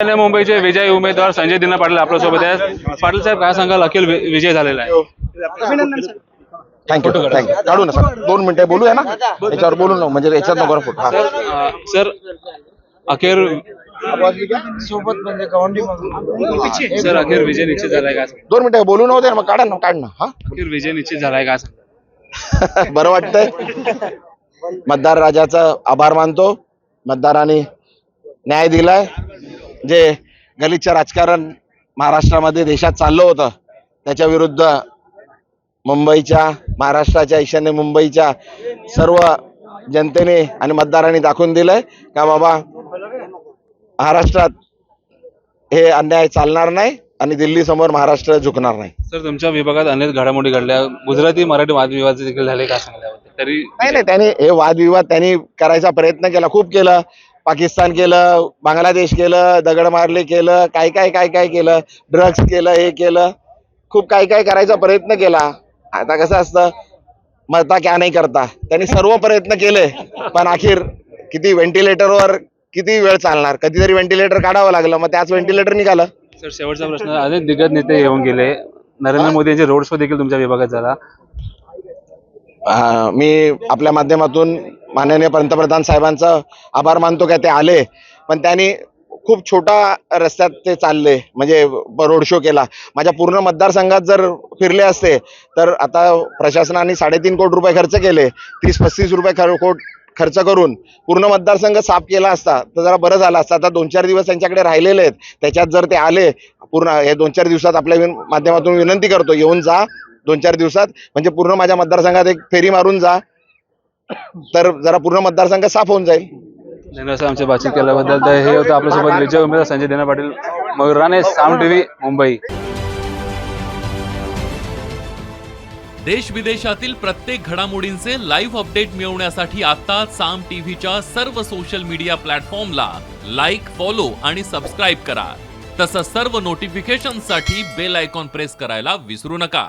मुंबईचे विजयी उमेदवार संजय दिना पाटील आपल्यासोबत आहेत। पाटील साहेब काय सांगाल, अखिल विजय झालेला आहे? अभिनंदन सर। थँक्यू काढू ना सर, 2 मिनिटं बोलूया ना याच्यावर, बोलू ना म्हणजे याच्यात नको फोटो। सर अखेर सर अखेर विजय निश्चित झालाय का? 2 मिनिटं बोलू नव्हते मग काढा ना हा। अखेर विजय निश्चित झालाय का? बरं वाटतंय, मतदार राजाचा आभार मानतो। मतदारांनी न्याय दिलाय। जे गलिच्छ राजकारण महाराष्ट्रामध्ये देशात चाललं होतं त्याच्या विरुद्ध मुंबईच्या, महाराष्ट्राच्या, ईशान्य मुंबईच्या सर्व जनतेने आणि मतदारांनी दाखवून दिलंय का बाबा महाराष्ट्रात हे अन्याय चालणार नाही आणि दिल्ली समोर महाराष्ट्र झुकणार नाही। सर तुमच्या विभागात अनेक घडामोडी घडल्या, गुजराती मराठी वादविवाद देखील झाले, काय सांगल्यावर तरी? नाही, त्यांनी हे वादविवाद त्यांनी करायचा प्रयत्न केला, खूप केलं। पाकिस्तान केलं, बांगलादेश केलं, दगड मारले केलं, काय काय केलं, ड्रग्स केलं, हे केलं, खूप काय करायचा प्रयत्न केला। आता कसं असतं, मरता क्या नाही करता, त्यांनी सर्व प्रयत्न केले पण अखेर किती व्हेंटिलेटरवर किती वेळ चालणार, कधीतरी व्हेंटिलेटर काढावं लागलं, मग त्याच व्हेंटिलेटर निघालं। सर शेवटचा प्रश्न, अनेक दिग्गज नेते येऊन गेले, नरेंद्र मोदी यांचे रोड शो देखील तुमच्या विभागात झाला। मी आपल्या माध्यमातून माननीय पंतप्रधान साहेबांचा आभार मानतो की ते आले, पण त्यांनी खूप छोटा रस्त्यात ते चालले, म्हणजे रोड शो केला। माझ्या पूर्ण मतदारसंघात जर फिरले असते तर आता प्रशासनाने 3.5 कोटी रुपये खर्च केले, 30-35 रुपये खर्च करून पूर्ण मतदारसंघ साफ केला असता तर जरा बरं झालं असतं। आता 2-4 दिवस त्यांच्याकडे राहिलेले आहेत, त्याच्यात जर ते आले पूर्ण हे 2-4 दिवसात, आपल्या माध्यमातून विनंती करतो येऊन जा 2-4 दिवसात, म्हणजे पूर्ण माझ्या मतदारसंघात एक फेरी मारून जा, तर जरा पूर्ण मतदारसंघ साफ होऊन जाईल। धन्यवाद आमची बातचीत केल्याबद्दल। तर हे होतं आपल्यासोबत विजय उमेदवार संजय दिना पाटील, मयूर राणे, साम टीव्ही, मुंबई। देश विदेशातील प्रत्येक घडामोडींचे लाईव्ह अपडेट मिळवण्यासाठी आता साम टीव्हीच्या सर्व सोशल मीडिया प्लॅटफॉर्मला लाईक, फॉलो आणि सबस्क्राईब करा। तसंच सर्व नोटिफिकेशनसाठी बेल आयकॉन प्रेस करायला विसरू नका।